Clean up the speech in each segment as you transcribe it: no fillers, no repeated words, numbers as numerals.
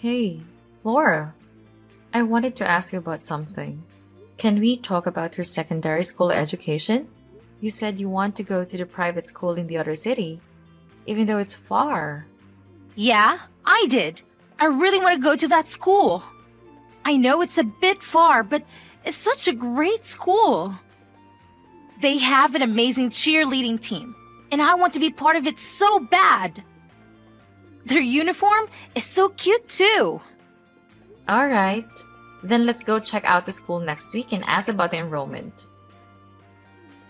Hey, Laura, I wanted to ask you about something. Can we talk about your secondary school education? You said you want to go to the private school in the other city, even though it's far. Yeah, I did. I really want to go to that school. I know it's a bit far, but it's such a great school. They have an amazing cheerleading team, and I want to be part of it so bad. Their uniform is so cute too. Alright, then let's go check out the school next week and ask about the enrollment.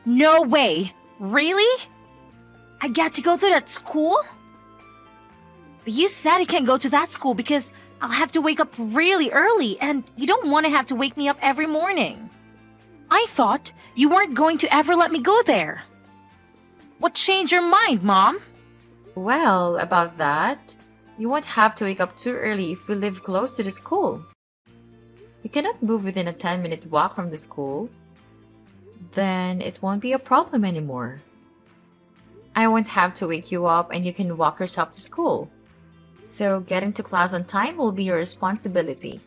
No way. Really? I get to go to that school? But you said I can't go to that school because I'll have to wake up really early, and you don't want to have to wake me up every morning. I thought you weren't going to ever let me go there. What changed your mind, Mom? Well, about that, you won't have to wake up too early if we live close to the school. You cannot move within a 10-minute walk from the school. Then it won't be a problem anymore. I won't have to wake you up and you can walk yourself to school. So getting to class on time will be your responsibility.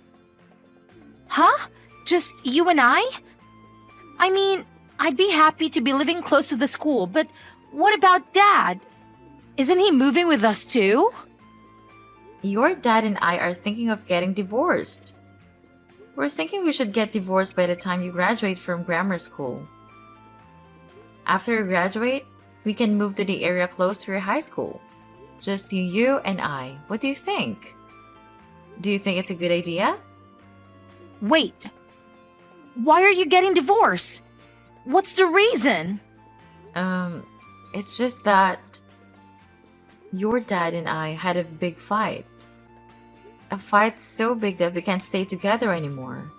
Huh? Just you and I? I mean, I'd be happy to be living close to the school, but what about Dad? Isn't he moving with us too? Your dad and I are thinking of getting divorced. We're thinking we should get divorced by the time you graduate from grammar school. After you graduate, we can move to the area close to your high school. Just you and I. What do you think? Do you think it's a good idea? Wait. Why are you getting divorced? What's the reason? It's just that your dad and I had a big fight. A fight so big that we can't stay together anymore.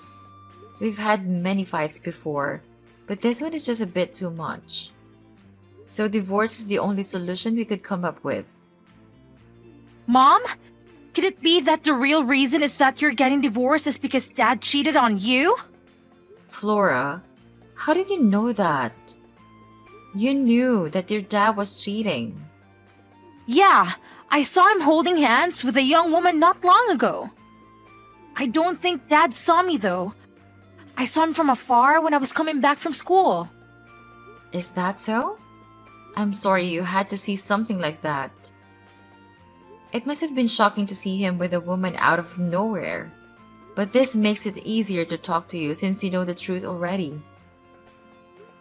We've had many fights before, but this one is just a bit too much. So divorce is the only solution we could come up with. Mom? Could it be that the real reason is that you're getting divorced is because Dad cheated on you? Flora, how did you know that? You knew that your dad was cheating. Yeah, I saw him holding hands with a young woman not long ago. I don't think Dad saw me though. I saw him from afar when I was coming back from school. Is that so? I'm sorry you had to see something like that. It must have been shocking to see him with a woman out of nowhere. But this makes it easier to talk to you since you know the truth already.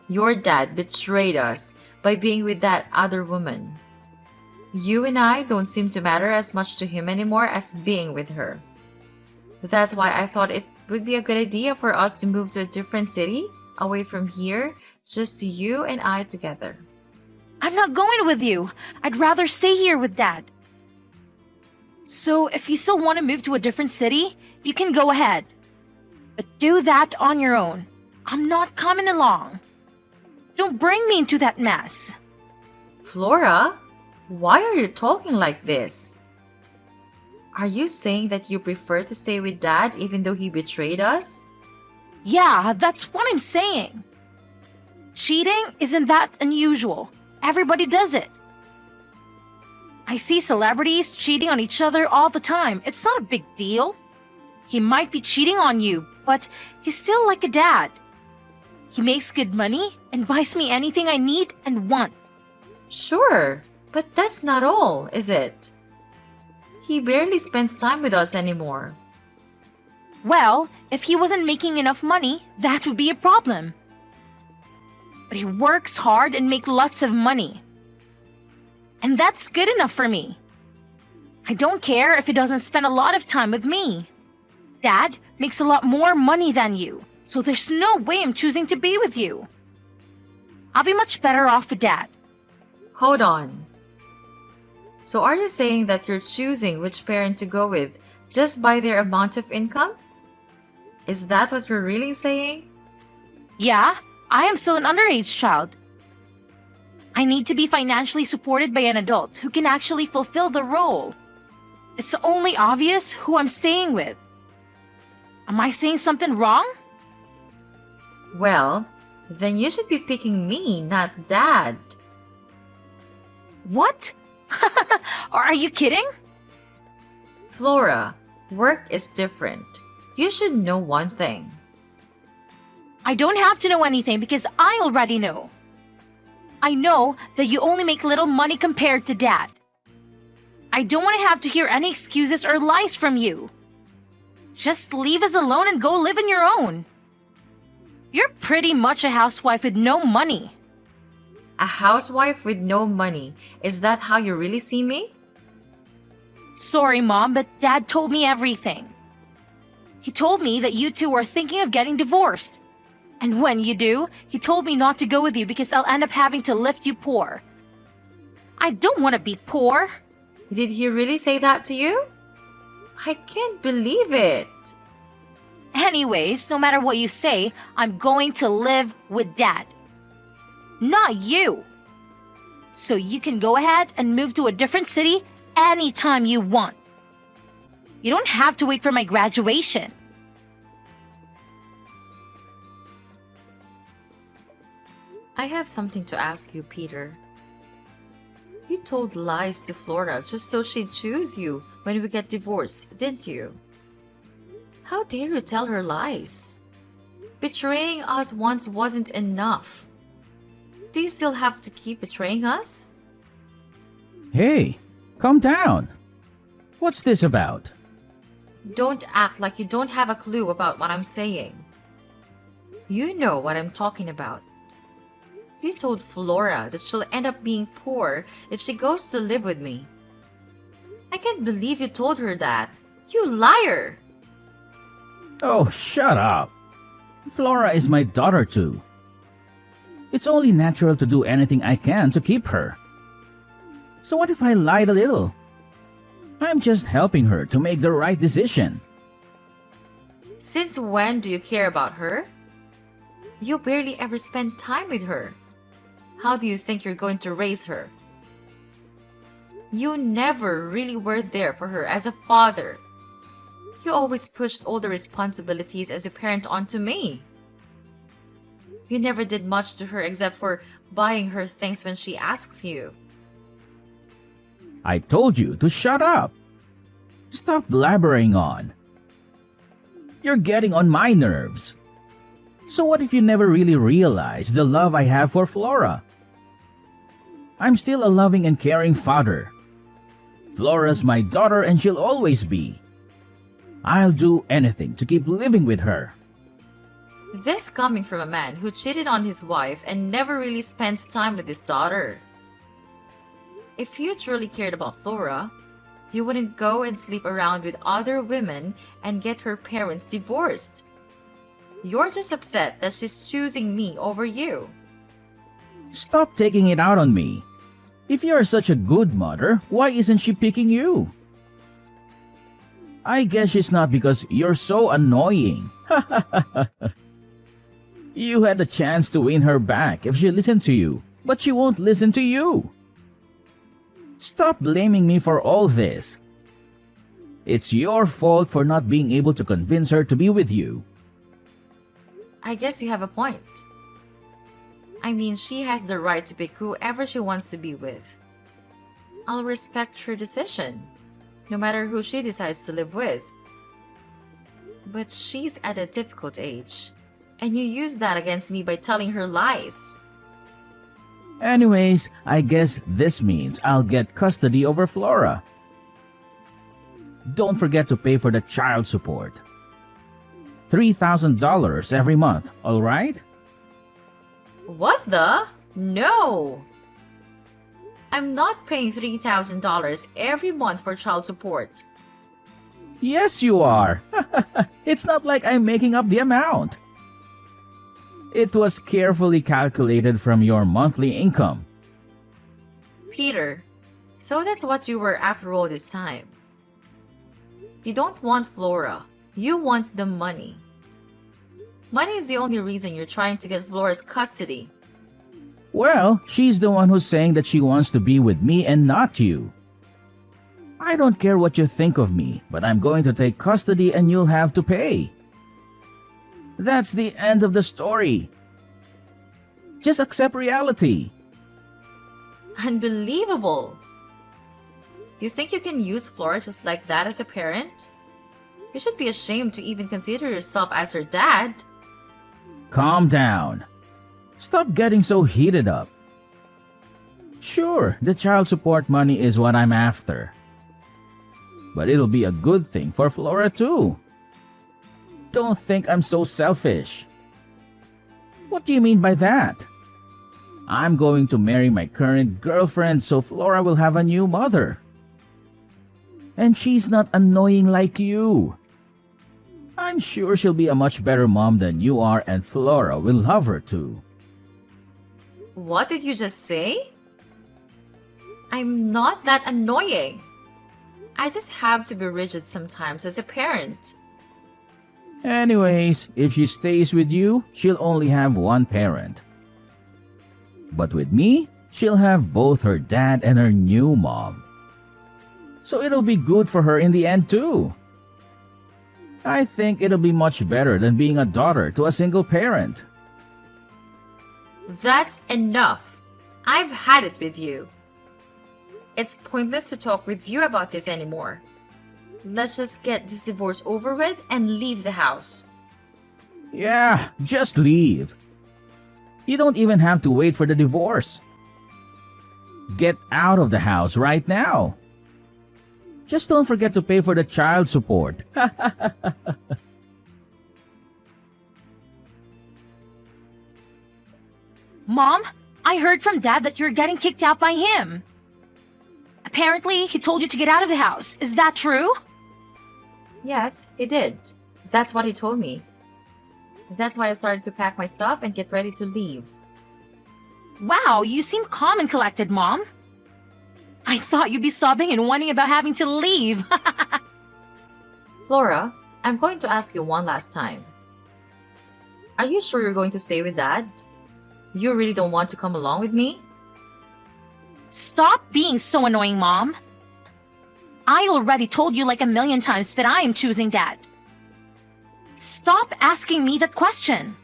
Your dad betrayed us by being with that other woman. You and I don't seem to matter as much to him anymore as being with her. That's why I thought it would be a good idea for us to move to a different city, away from here, just you and I together. I'm not going with you. I'd rather stay here with Dad. So if you still want to move to a different city, you can go ahead. But do that on your own. I'm not coming along. Don't bring me into that mess. Flora, why are you talking like this? Are you saying that you prefer to stay with Dad even though he betrayed us? Yeah, that's what I'm saying. Cheating isn't that unusual. Everybody does it. I see celebrities cheating on each other all the time. It's not a big deal. He might be cheating on you, but he's still like a dad. He makes good money and buys me anything I need and want. Sure, but that's not all, is it? He barely spends time with us anymore. Well, if he wasn't making enough money, that would be a problem. But he works hard and makes lots of money. And that's good enough for me. I don't care if he doesn't spend a lot of time with me. Dad makes a lot more money than you, so there's no way I'm choosing to be with you. I'll be much better off with Dad. Hold on. So are you saying that you're choosing which parent to go with just by their amount of income? Is that what you're really saying? Yeah, I am still an underage child. I need to be financially supported by an adult who can actually fulfill the role. It's only obvious who I'm staying with. Am I saying something wrong? Well, then you should be picking me, not Dad. What? Are you kidding? Flora, Work is different. You should know one thing. I don't have to know anything because I already know. I know that you only make little money compared to Dad. I don't want to have to hear any excuses or lies from you. Just leave us alone and go live on your own. You're pretty much a housewife with no money. A housewife with no money. Is that how you really see me? Sorry, Mom, but Dad told me everything. He told me that you two are thinking of getting divorced. And when you do, he told me not to go with you because I'll end up having to lift you poor. I don't want to be poor. Did he really say that to you? I can't believe it. Anyways, no matter what you say, I'm going to live with Dad. Not you. So you can go ahead and move to a different city anytime you want. You don't have to wait for my graduation. I have something to ask you, Peter. You told lies to Flora just so she'd choose you when we get divorced, didn't you? How dare you tell her lies? Betraying us once wasn't enough. Do you still have to keep betraying us? Hey, calm down. What's this about? Don't act like you don't have a clue about what I'm saying. You know what I'm talking about. You told Flora that she'll end up being poor if she goes to live with me. I can't believe you told her that. You liar! Oh, shut up. Flora is my daughter too. It's only natural to do anything I can to keep her. So what if I lied a little? I'm just helping her to make the right decision. Since when do you care about her? You barely ever spend time with her. How do you think you're going to raise her? You never really were there for her as a father. You always pushed all the responsibilities as a parent onto me. You never did much to her except for buying her things when she asks you. I told you to shut up. Stop blabbering on. You're getting on my nerves. So what if you never really realized the love I have for Flora? I'm still a loving and caring father. Flora's my daughter and she'll always be. I'll do anything to keep living with her. This coming from a man who cheated on his wife and never really spends time with his daughter. If you truly cared about Flora, you wouldn't go and sleep around with other women and get her parents divorced. You're just upset that she's choosing me over you. Stop taking it out on me. If you're such a good mother, why isn't she picking you? I guess it's not because you're so annoying. You had a chance to win her back if she listened to you, but she won't listen to you. Stop blaming me for all this. It's your fault for not being able to convince her to be with you. I guess you have a point. I mean, she has the right to pick whoever she wants to be with. I'll respect her decision, no matter who she decides to live with. But she's at a difficult age, and you use that against me by telling her lies. Anyways, I guess this means I'll get custody over Flora. Don't forget to pay for the child support. $3,000 every month, alright? What the? No! I'm not paying $3,000 every month for child support. Yes, you are. It's not like I'm making up the amount. It was carefully calculated from your monthly income. Peter, so that's what you were after all this time. You don't want Flora. You want the money. Money is the only reason you're trying to get Flora's custody. Well, she's the one who's saying that she wants to be with me and not you. I don't care what you think of me, but I'm going to take custody and you'll have to pay. That's the end of the story. Just accept reality. Unbelievable! You think you can use Flora just like that as a parent? You should be ashamed to even consider yourself as her dad. Calm down. Stop getting so heated up. Sure, the child support money is what I'm after. But it'll be a good thing for Flora too. Don't think I'm so selfish. What do you mean by that? I'm going to marry my current girlfriend so Flora will have a new mother. And she's not annoying like you. I'm sure she'll be a much better mom than you are and Flora will love her too. What did you just say? I'm not that annoying. I just have to be rigid sometimes as a parent. Anyways, if she stays with you, she'll only have one parent. But with me, she'll have both her dad and her new mom. So it'll be good for her in the end too. I think it'll be much better than being a daughter to a single parent. That's enough. I've had it with you. It's pointless to talk with you about this anymore. Let's just get this divorce over with and leave the house. Yeah, just leave. You don't even have to wait for the divorce. Get out of the house right now. Just don't forget to pay for the child support. Mom, I heard from Dad that you're getting kicked out by him. Apparently, he told you to get out of the house. Is that true? Yes, he did. That's what he told me. That's why I started to pack my stuff and get ready to leave. Wow, you seem calm and collected, Mom. I thought you'd be sobbing and whining about having to leave. Flora, I'm going to ask you one last time. Are you sure you're going to stay with Dad? You really don't want to come along with me? Stop being so annoying, Mom. I already told you like a million times that I am choosing Dad. Stop asking me that question.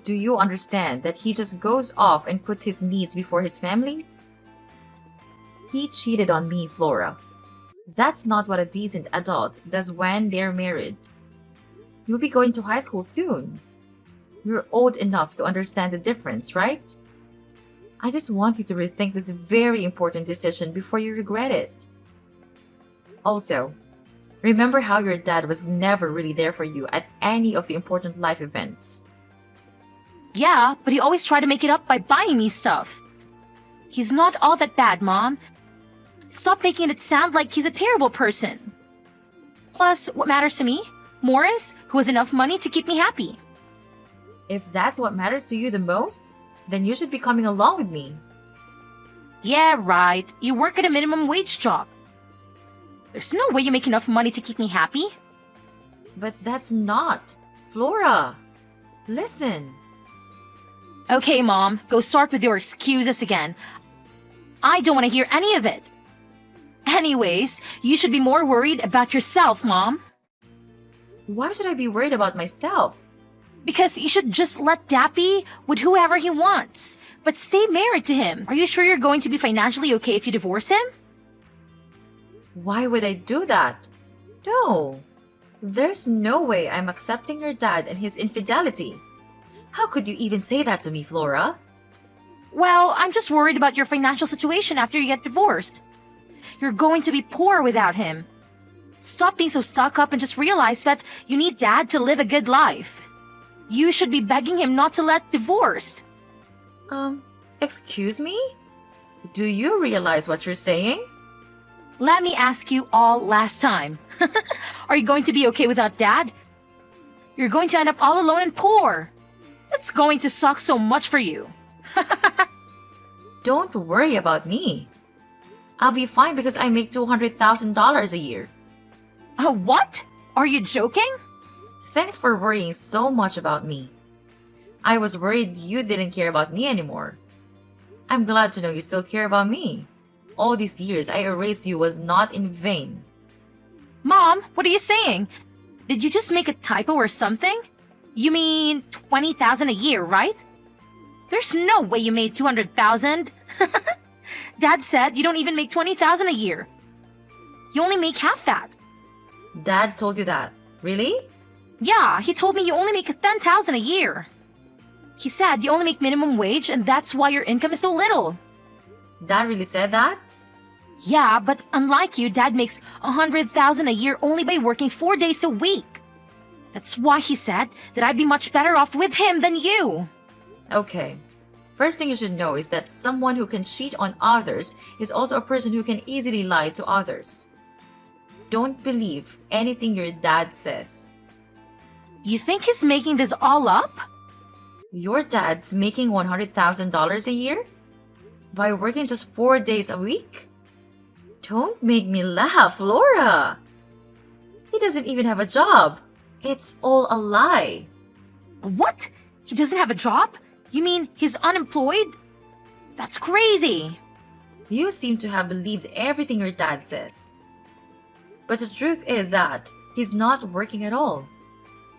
Do you understand that he just goes off and puts his needs before his family's? He cheated on me, Flora. That's not what a decent adult does when they're married. You'll be going to high school soon. You're old enough to understand the difference, right? I just want you to rethink this very important decision before you regret it. Also, remember how your dad was never really there for you at any of the important life events. Yeah, but he always tried to make it up by buying me stuff. He's not all that bad, Mom. Stop making it sound like he's a terrible person. Plus, what matters to me? Morris, who has enough money to keep me happy. If that's what matters to you the most, then you should be coming along with me. Yeah, right. You work at a minimum wage job. There's no way you make enough money to keep me happy. But that's not. Flora, listen. Okay, Mom, go start with your excuses again. I don't want to hear any of it. Anyways, you should be more worried about yourself, Mom. Why should I be worried about myself? Because you should just let Dad be with whoever he wants. But stay married to him. Are you sure you're going to be financially okay if you divorce him? Why would I do that? No. There's no way I'm accepting your dad and his infidelity. How could you even say that to me, Flora? Well, I'm just worried about your financial situation after you get divorced. You're going to be poor without him. Stop being so stuck up and just realize that you need Dad to live a good life. You should be begging him not to let divorced. Excuse me? Do you realize what you're saying? Let me ask you all last time. Are you going to be okay without Dad? You're going to end up all alone and poor. It's going to suck so much for you. Don't worry about me. I'll be fine because I make $200,000 a year. What? Are you joking? Thanks for worrying so much about me. I was worried you didn't care about me anymore. I'm glad to know you still care about me. All these years I erased you was not in vain. Mom, what are you saying? Did you just make a typo or something? You mean 20,000 a year, right? There's no way you made 200,000. Dad said you don't even make 20,000 a year. You only make half that. dad told you that. Really? Yeah, he told me you only make 10,000 a year. He said you only make minimum wage and that's why your income is so little. Dad really said that? Yeah, but unlike you, Dad makes 100,000 a year only by working 4 days a week. That's why he said that I'd be much better off with him than you. Okay. First thing you should know is that someone who can cheat on others is also a person who can easily lie to others. Don't believe anything your dad says. You think he's making this all up? Your dad's making $100,000 a year? By working just 4 days a week? Don't make me laugh, Laura! He doesn't even have a job. It's all a lie. What? He doesn't have a job? You mean he's unemployed? That's crazy. You seem to have believed everything your dad says. But the truth is that he's not working at all.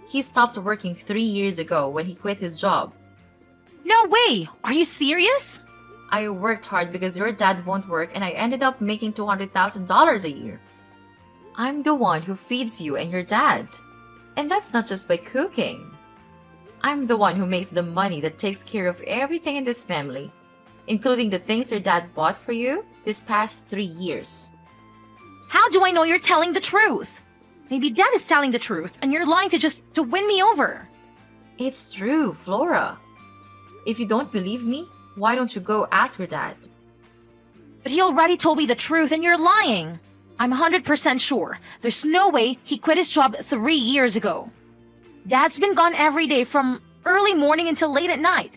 He stopped working 3 years ago when he quit his job. No way! Are you serious? I worked hard because your dad won't work and I ended up making $200,000 a year. I'm the one who feeds you and your dad. And that's not just by cooking. I'm the one who makes the money that takes care of everything in this family, including the things your dad bought for you this past 3 years. How do I know you're telling the truth? Maybe Dad is telling the truth and you're lying to win me over. It's true, Flora. If you don't believe me, why don't you go ask your dad? But he already told me the truth and you're lying. I'm 100% sure. There's no way he quit his job 3 years ago. Dad's been gone every day from early morning until late at night.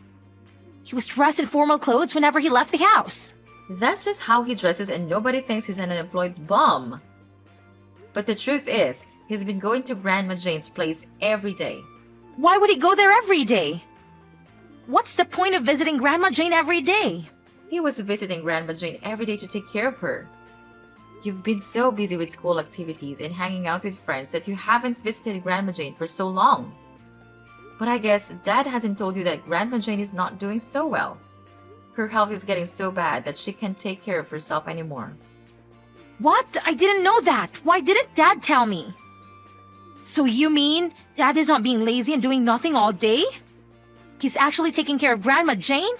He was dressed in formal clothes whenever he left the house. That's just how he dresses and nobody thinks he's an unemployed bum. But the truth is, he's been going to Grandma Jane's place every day. Why would he go there every day? What's the point of visiting Grandma Jane every day? He was visiting Grandma Jane every day to take care of her. You've been so busy with school activities and hanging out with friends that you haven't visited Grandma Jane for so long. But I guess Dad hasn't told you that Grandma Jane is not doing so well. Her health is getting so bad that she can't take care of herself anymore. What? I didn't know that. Why didn't Dad tell me? So you mean Dad is not being lazy and doing nothing all day? He's actually taking care of Grandma Jane?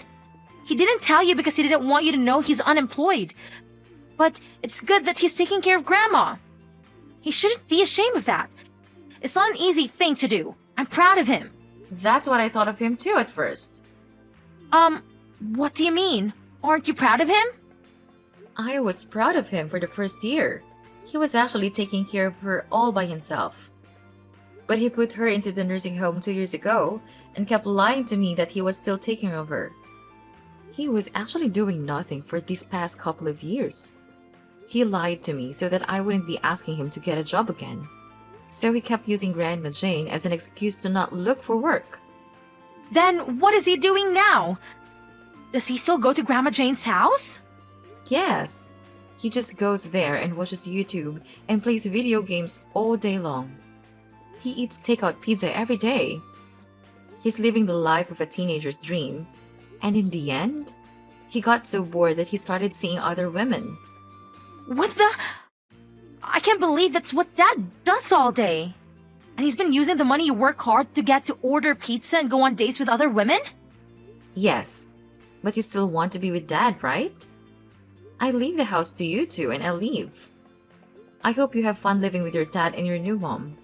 He didn't tell you because he didn't want you to know he's unemployed. But it's good that he's taking care of Grandma. He shouldn't be ashamed of that. It's not an easy thing to do. I'm proud of him. That's what I thought of him too at first. What do you mean? Aren't you proud of him? I was proud of him for the first year. He was actually taking care of her all by himself. But he put her into the nursing home 2 years ago and kept lying to me that he was still taking care of her. He was actually doing nothing for these past couple of years. He lied to me so that I wouldn't be asking him to get a job again. So he kept using Grandma Jane as an excuse to not look for work. Then what is he doing now? Does he still go to Grandma Jane's house? Yes, he just goes there and watches YouTube and plays video games all day long. He eats takeout pizza every day. He's living the life of a teenager's dream. And in the end, he got so bored that he started seeing other women. What the? I can't believe that's what Dad does all day. And he's been using the money you work hard to get to order pizza and go on dates with other women? Yes, but you still want to be with Dad, right? I leave the house to you two and I'll leave. I hope you have fun living with your dad and your new mom.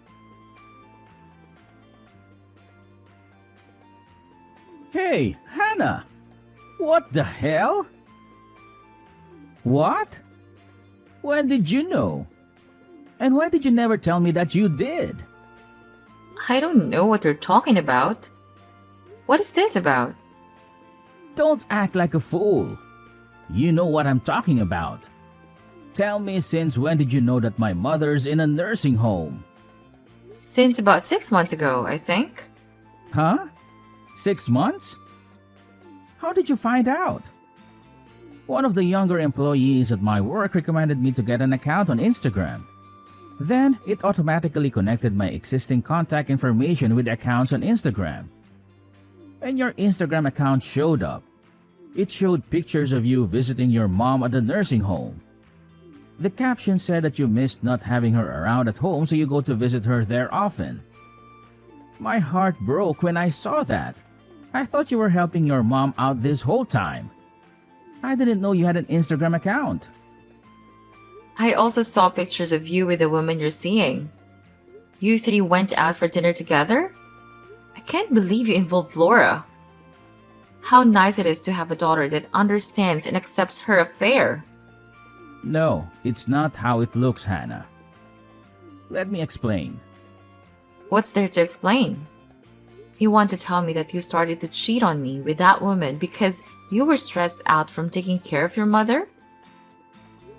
Hey, Hannah! What the hell? What? When did you know? And why did you never tell me that you did? I don't know what you're talking about. What is this about? Don't act like a fool. You know what I'm talking about. Tell me, since when did you know that my mother's in a nursing home? Since about 6 months ago, I think. Huh? 6 months? How did you find out? One of the younger employees at my work recommended me to get an account on Instagram. Then, it automatically connected my existing contact information with accounts on Instagram. And your Instagram account showed up. It showed pictures of you visiting your mom at the nursing home. The caption said that you missed not having her around at home, so you go to visit her there often. My heart broke when I saw that. I thought you were helping your mom out this whole time. I didn't know you had an Instagram account. I also saw pictures of you with the woman you're seeing. You three went out for dinner together? I can't believe you involved Flora. How nice it is to have a daughter that understands and accepts her affair. No, it's not how it looks, Hannah. Let me explain. What's there to explain? You want to tell me that you started to cheat on me with that woman because you were stressed out from taking care of your mother?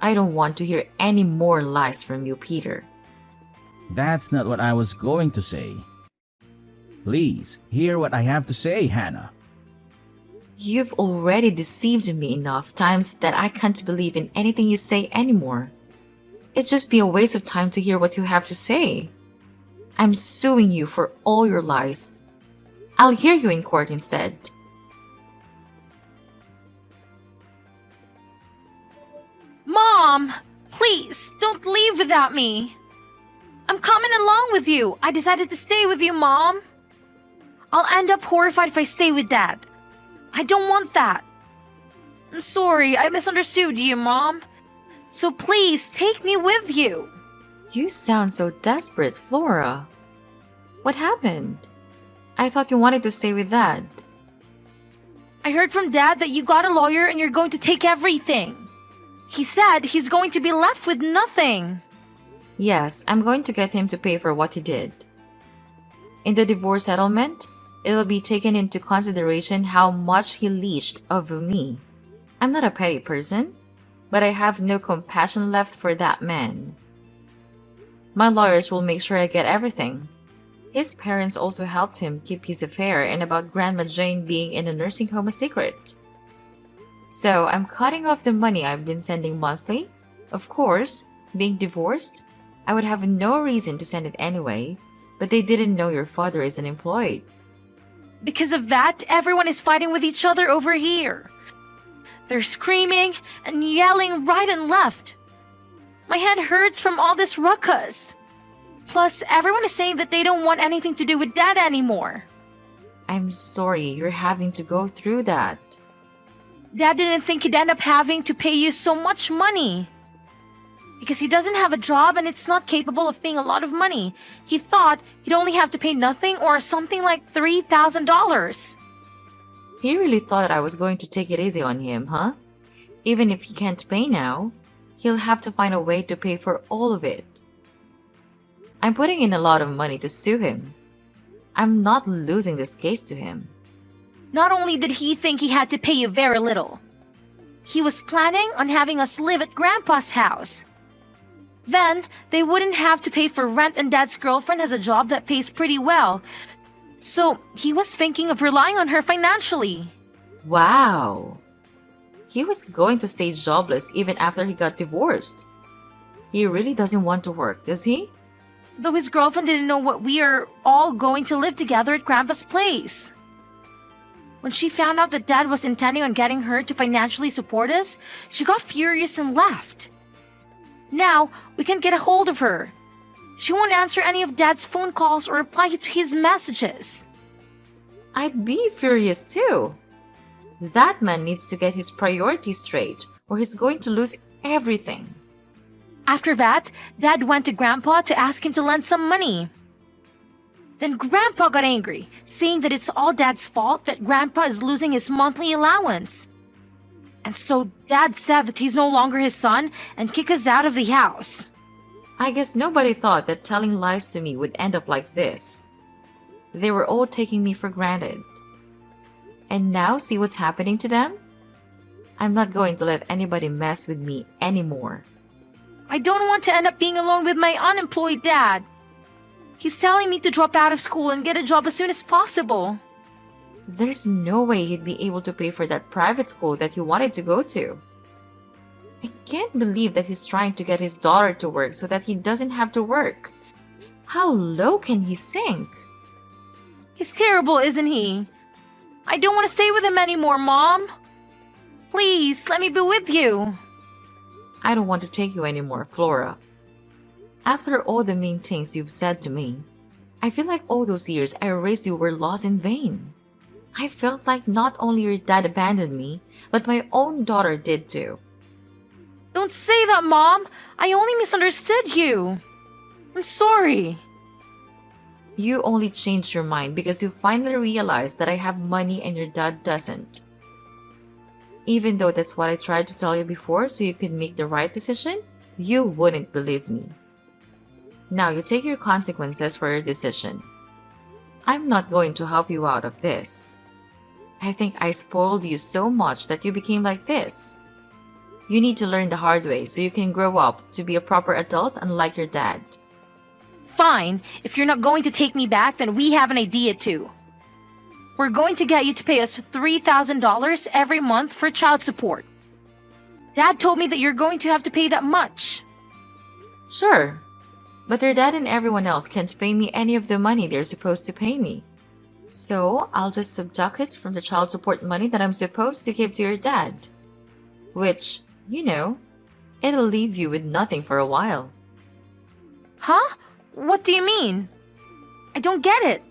I don't want to hear any more lies from you, Peter. That's not what I was going to say. Please, hear what I have to say, Hannah. You've already deceived me enough times that I can't believe in anything you say anymore. It'd just be a waste of time to hear what you have to say. I'm suing you for all your lies. I'll hear you in court instead. Mom! Please, don't leave without me. I'm coming along with you. I decided to stay with you, Mom. I'll end up horrified if I stay with Dad. I don't want that. I'm sorry, I misunderstood you, Mom. So please, take me with you. You sound so desperate, Flora. What happened? I thought you wanted to stay with Dad. I heard from Dad that you got a lawyer and you're going to take everything. He said he's going to be left with nothing. Yes, I'm going to get him to pay for what he did. In the divorce settlement, it will be taken into consideration how much he leached of me. I'm not a petty person, but I have no compassion left for that man. My lawyers will make sure I get everything. His parents also helped him keep his affair and about Grandma Jane being in a nursing home a secret. So I'm cutting off the money I've been sending monthly. Of course, being divorced, I would have no reason to send it anyway, but they didn't know your father is unemployed. Because of that, everyone is fighting with each other over here. They're screaming and yelling right and left. My head hurts from all this ruckus. Plus, everyone is saying that they don't want anything to do with Dad anymore. I'm sorry you're having to go through that. Dad didn't think he'd end up having to pay you so much money. Because he doesn't have a job and it's not capable of paying a lot of money. He thought he'd only have to pay nothing or something like $3,000. He really thought I was going to take it easy on him, huh? Even if he can't pay now, he'll have to find a way to pay for all of it. I'm putting in a lot of money to sue him. I'm not losing this case to him. Not only did he think he had to pay you very little, he was planning on having us live at Grandpa's house. Then, they wouldn't have to pay for rent and Dad's girlfriend has a job that pays pretty well. So, he was thinking of relying on her financially. Wow! He was going to stay jobless even after he got divorced. He really doesn't want to work, does he? Though his girlfriend didn't know what we are all going to live together at Grandpa's place. When she found out that Dad was intending on getting her to financially support us, she got furious and left. Now, we can't get a hold of her. She won't answer any of Dad's phone calls or reply to his messages. I'd be furious too. That man needs to get his priorities straight or he's going to lose everything. After that, Dad went to Grandpa to ask him to lend some money. Then Grandpa got angry, saying that it's all Dad's fault that Grandpa is losing his monthly allowance. And so Dad said that he's no longer his son and kick us out of the house. I guess nobody thought that telling lies to me would end up like this. They were all taking me for granted. And now see what's happening to them? I'm not going to let anybody mess with me anymore. I don't want to end up being alone with my unemployed dad. He's telling me to drop out of school and get a job as soon as possible. There's no way he'd be able to pay for that private school that he wanted to go to. I can't believe that he's trying to get his daughter to work so that he doesn't have to work. How low can he sink? He's terrible, isn't he? I don't want to stay with him anymore, Mom. Please, let me be with you. I don't want to take you anymore, Flora. After all the mean things you've said to me, I feel like all those years I raised you were lost in vain. I felt like not only your dad abandoned me, but my own daughter did too. Don't say that, Mom! I only misunderstood you! I'm sorry. You only changed your mind because you finally realized that I have money and your dad doesn't. Even though that's what I tried to tell you before so you could make the right decision, you wouldn't believe me. Now you take your consequences for your decision. I'm not going to help you out of this. I think I spoiled you so much that you became like this. You need to learn the hard way so you can grow up to be a proper adult unlike your dad. Fine, if you're not going to take me back, then we have an idea too. We're going to get you to pay us $3,000 every month for child support. Dad told me that you're going to have to pay that much. Sure, but your dad and everyone else can't pay me any of the money they're supposed to pay me. So I'll just subtract it from the child support money that I'm supposed to give to your dad. Which, it'll leave you with nothing for a while. Huh? What do you mean? I don't get it.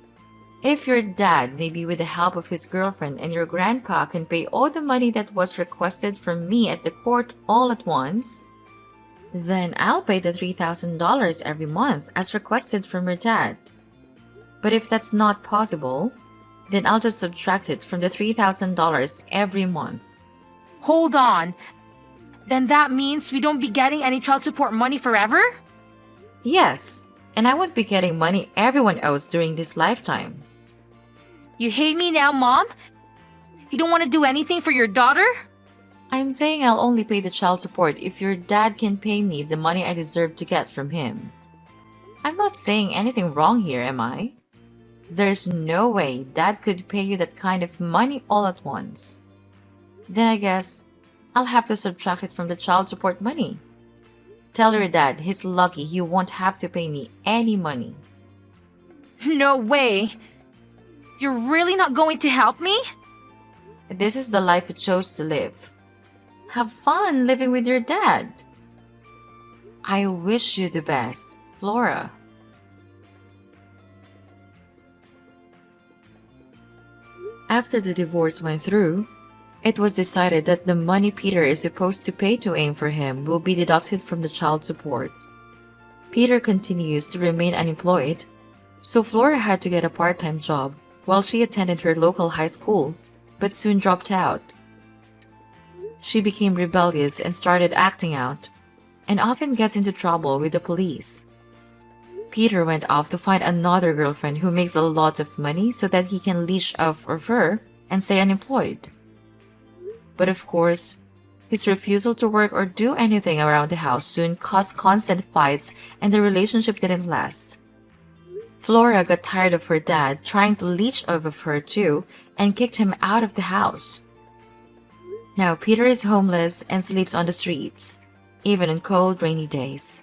If your dad, maybe with the help of his girlfriend and your grandpa, can pay all the money that was requested from me at the court all at once, then I'll pay the $3,000 every month as requested from your dad. But if that's not possible, then I'll just subtract it from the $3,000 every month. Hold on. Then that means we don't be getting any child support money forever? Yes, and I won't be getting money everyone owes during this lifetime. You hate me now, Mom? You don't want to do anything for your daughter? I'm saying I'll only pay the child support if your dad can pay me the money I deserve to get from him. I'm not saying anything wrong here, am I? There's no way Dad could pay you that kind of money all at once. Then I guess I'll have to subtract it from the child support money. Tell your dad he's lucky he won't have to pay me any money. No way. You're really not going to help me? This is the life you chose to live. Have fun living with your dad. I wish you the best, Flora. After the divorce went through, it was decided that the money Peter is supposed to pay to AIM for him will be deducted from the child support. Peter continues to remain unemployed, so Flora had to get a part-time job while she attended her local high school, but soon dropped out. She became rebellious and started acting out, and often gets into trouble with the police. Peter went off to find another girlfriend who makes a lot of money so that he can leash off of her and stay unemployed. But of course, his refusal to work or do anything around the house soon caused constant fights and the relationship didn't last. Flora got tired of her dad trying to leech off of her too and kicked him out of the house. Now Peter is homeless and sleeps on the streets, even on cold, rainy days.